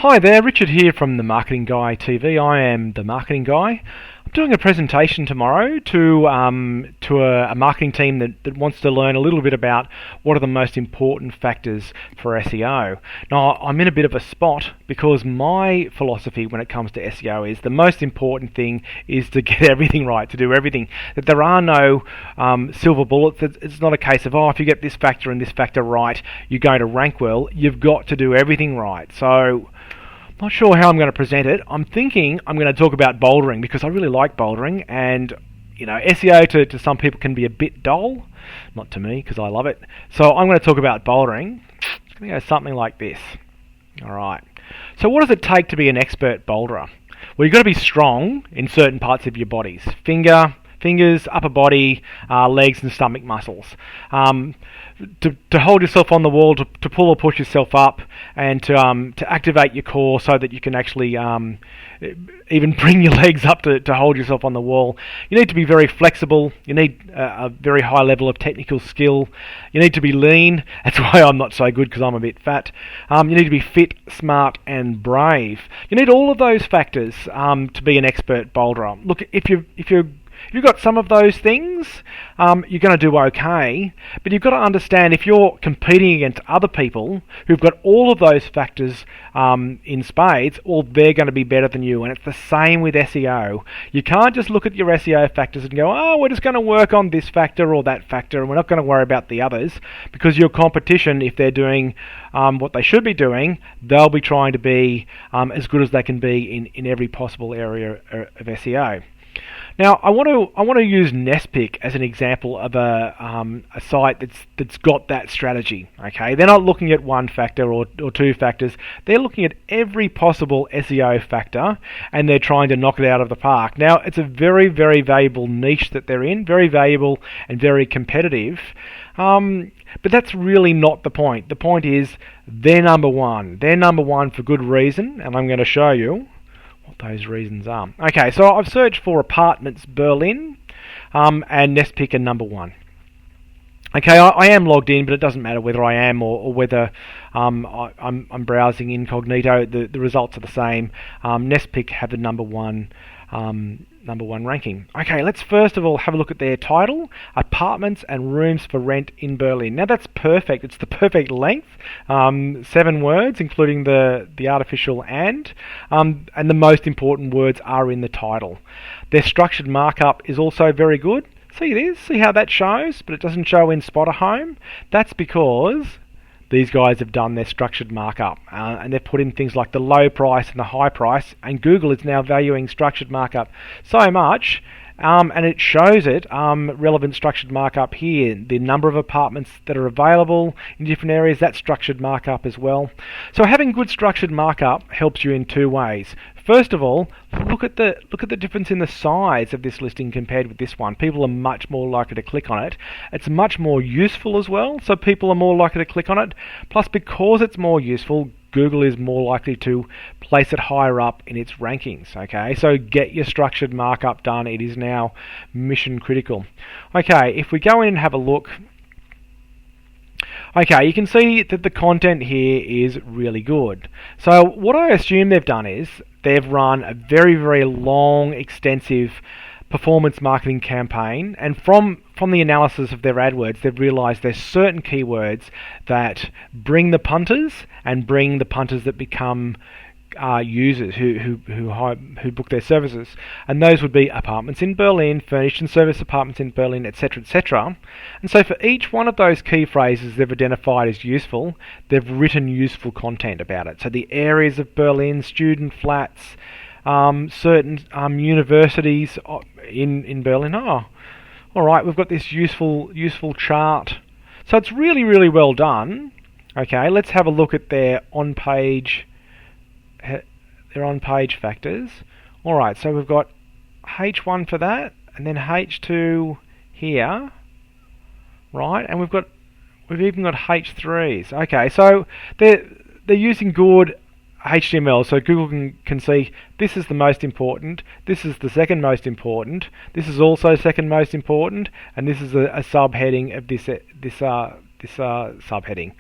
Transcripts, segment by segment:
Hi there, Richard here from the Marketing Guy TV. I am the Marketing Guy. I'm doing a presentation tomorrow to a marketing team that wants to learn a little bit about what are the most important factors for SEO. Now, I'm in a bit of a spot because my philosophy when it comes to SEO is the most important thing is to get everything right, to do everything. That there are no silver bullets. It's not a case of, if you get this factor and this factor right, you're going to rank well. You've got to do everything right. So, not sure how I'm going to present it. I'm thinking I'm going to talk about bouldering because I really like bouldering, and SEO to some people can be a bit dull. Not to me because I love it. So I'm going to talk about bouldering. It's going to go something like this. Alright. So what does it take to be an expert boulderer? Well, you've got to be strong in certain parts of your bodies. Fingers, upper body, legs and stomach muscles. To hold yourself on the wall, to pull or push yourself up, and to activate your core so that you can actually even bring your legs up to hold yourself on the wall. You need to be very flexible. You need a very high level of technical skill. You need to be lean. That's why I'm not so good, because I'm a bit fat. You need to be fit, smart and brave. You need all of those factors to be an expert boulderer. Look, if you've got some of those things, you're going to do okay, but you've got to understand if you're competing against other people who've got all of those factors in spades, well, they're going to be better than you, and it's the same with SEO. You can't just look at your SEO factors and go, we're just going to work on this factor or that factor, and we're not going to worry about the others, because your competition, if they're doing what they should be doing, they'll be trying to be as good as they can be in every possible area of SEO. Now, I want to use Nestpick as an example of a site that's got that strategy. Okay, they're not looking at one factor or two factors. They're looking at every possible SEO factor, and they're trying to knock it out of the park. Now, it's a very, very valuable niche that they're in, very valuable and very competitive. But that's really not the point. The point is they're number one. They're number one for good reason, and I'm going to show you what those reasons are. Okay, so I've searched for apartments Berlin, and Nestpick are number one. Okay, I am logged in, but it doesn't matter whether I am or whether I'm browsing incognito. The results are the same. Nestpick have the number one ranking. Okay, let's first of all have a look at their title: apartments and rooms for rent in Berlin. Now that's perfect. It's the perfect length. 7 words, including the artificial and the most important words are in the title. Their structured markup is also very good. See how that shows, but it doesn't show in Spotter Home. That's because these guys have done their structured markup, and they've put in things like the low price and the high price, and Google is now valuing structured markup so much, and it shows it, relevant structured markup here, the number of apartments that are available in different areas, that's structured markup as well. So having good structured markup helps you in 2 ways. First of all, look at the difference in the size of this listing compared with this one. People are much more likely to click on it. It's much more useful as well, so people are more likely to click on it. Plus, because it's more useful, Google is more likely to place it higher up in its rankings. Okay, so get your structured markup done. It is now mission critical. Okay, if we go in and have a look. Okay, you can see that the content here is really good. So what I assume they've done is they've run a very, very long, extensive performance marketing campaign, and from the analysis of their AdWords, they've realized there's certain keywords that bring the punters and bring the punters that become users who book their services, and those would be apartments in Berlin, furnished and serviced apartments in Berlin, etc., etc. And so for each one of those key phrases they've identified as useful, they've written useful content about it. So the areas of Berlin, student flats, certain universities in Berlin. All right, we've got this useful chart. So it's really, really well done. Okay, let's have a look at their on-page factors. Alright, so we've got H1 for that, and then H2 here, right, and we've even got H3s. Okay, so they're using good HTML, so Google can see this is the most important, this is the second most important, this is also second most important, and this is a subheading of this subheading.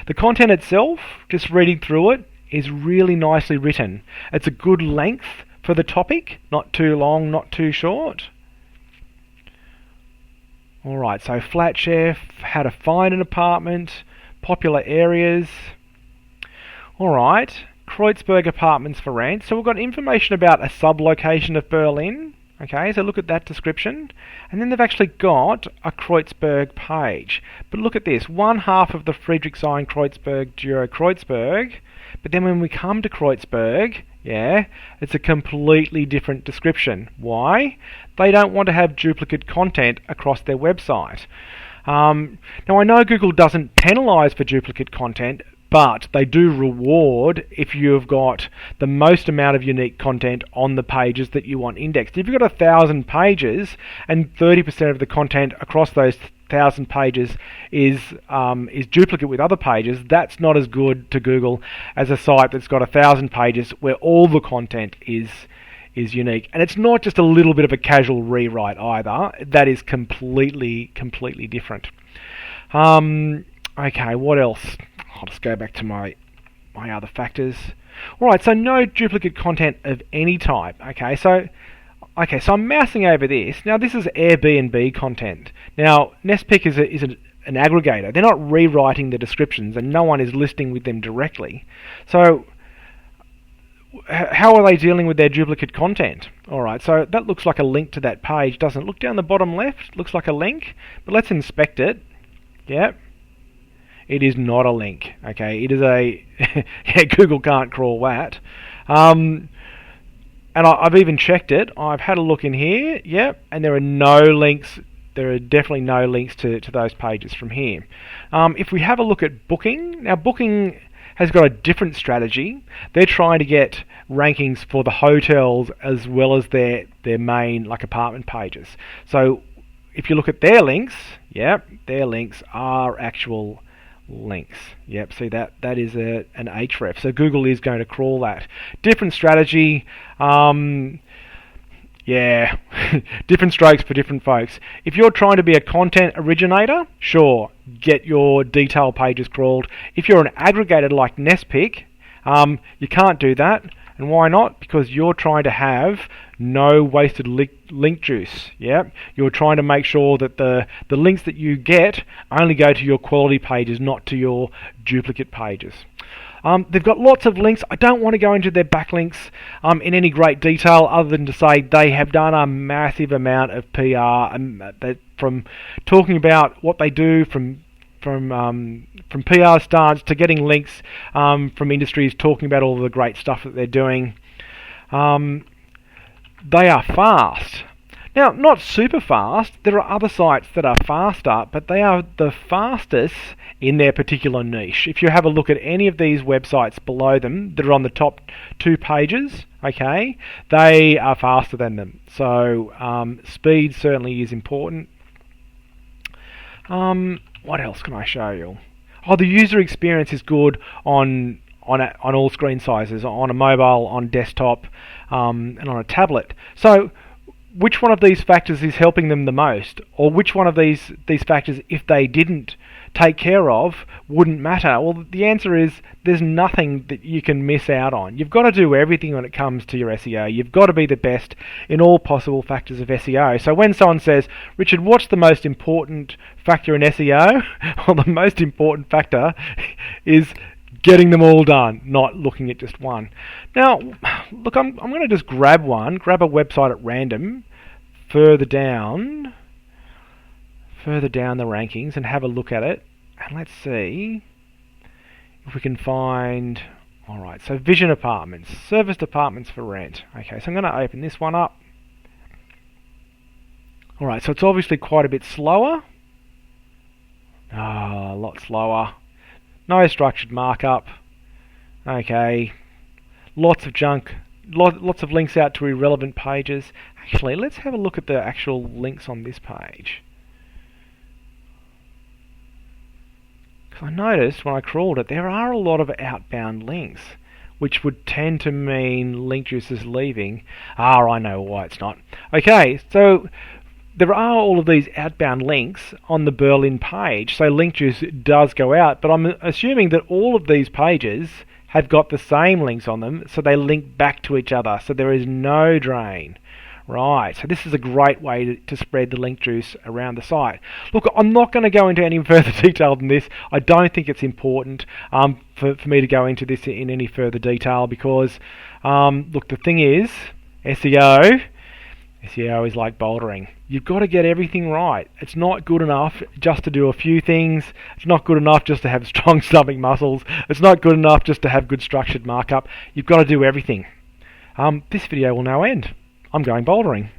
The content itself, just reading through it, is really nicely written. It's a good length for the topic, not too long, not too short. Alright, so flat share, how to find an apartment, popular areas. Alright, Kreuzberg apartments for rent. So we've got information about a sub-location of Berlin. Okay, so look at that description. And then they've actually got a Kreuzberg page. But look at this, one half of the Friedrichshain Kreuzberg Duro Kreuzberg. But then when we come to Kreuzberg, yeah, it's a completely different description. Why? They don't want to have duplicate content across their website. Now I know Google doesn't penalise for duplicate content, but they do reward if you've got the most amount of unique content on the pages that you want indexed. If you've got 1,000 pages and 30% of the content across those 1,000 pages is duplicate with other pages, that's not as good to Google as a site that's got 1,000 pages where all the content is unique. And it's not just a little bit of a casual rewrite either. That is completely different. Okay, what else? I'll just go back to my other factors. Alright, so no duplicate content of any type. Okay, so I'm mousing over this. Now this is Airbnb content. Now Nestpick is an aggregator. They're not rewriting the descriptions and no one is listing with them directly. So how are they dealing with their duplicate content? Alright, so that looks like a link to that page, doesn't it? Look down the bottom left, looks like a link. But let's inspect it. Yep. It is not a link. Okay, it is a yeah, Google can't crawl that. And I've even checked it. I've had a look in here. Yep, and there are no links. There are definitely no links to those pages from here. If we have a look at Booking, now Booking has got a different strategy. They're trying to get rankings for the hotels as well as their main like apartment pages. So if you look at their links, yep, their links are actual links. Yep, see that is an href. So Google is going to crawl that. Different strategy. Yeah, different strokes for different folks. If you're trying to be a content originator, sure, get your detail pages crawled. If you're an aggregator like Nestpick, you can't do that. And why not? Because you're trying to have no wasted link juice. Yeah, you're trying to make sure that the links that you get only go to your quality pages, not to your duplicate pages. They've got lots of links. I don't want to go into their backlinks in any great detail other than to say they have done a massive amount of PR from talking about what they do from PR stance to getting links from industries talking about all the great stuff that they're doing. They are fast. Now, not super fast. There are other sites that are faster, but they are the fastest in their particular niche. If you have a look at any of these websites below them that are on the top 2 pages, okay, they are faster than them. So speed certainly is important. What else can I show you? Oh, the user experience is good on all screen sizes, on a mobile, on desktop, and on a tablet. So which one of these factors is helping them the most? Or which one of these factors, if they didn't take care of, wouldn't matter? Well, the answer is there's nothing that you can miss out on. You've got to do everything when it comes to your SEO. You've got to be the best in all possible factors of SEO. So when someone says, Richard, what's the most important factor in SEO? Well, the most important factor is getting them all done, not looking at just one. Now, look, I'm going to just grab a website at random, further down the rankings and have a look at it. And let's see if we can find, alright, so Vision Apartments, serviced apartments for rent. Okay, so I'm going to open this one up. Alright, so it's obviously quite a bit slower. A lot slower. No structured markup. Okay. Lots of junk. Lots of links out to irrelevant pages. Actually, let's have a look at the actual links on this page. Because I noticed when I crawled it, there are a lot of outbound links, which would tend to mean link juice is leaving. I know why it's not. Okay, so there are all of these outbound links on the Berlin page, so link juice does go out, but I'm assuming that all of these pages have got the same links on them, so they link back to each other, so there is no drain. Right, so this is a great way to spread the link juice around the site. Look, I'm not going to go into any further detail than this. I don't think it's important for me to go into this in any further detail because, look, the thing is, SEO is like bouldering. You've got to get everything right. It's not good enough just to do a few things. It's not good enough just to have strong stomach muscles. It's not good enough just to have good structured markup. You've got to do everything. This video will now end. I'm going bouldering.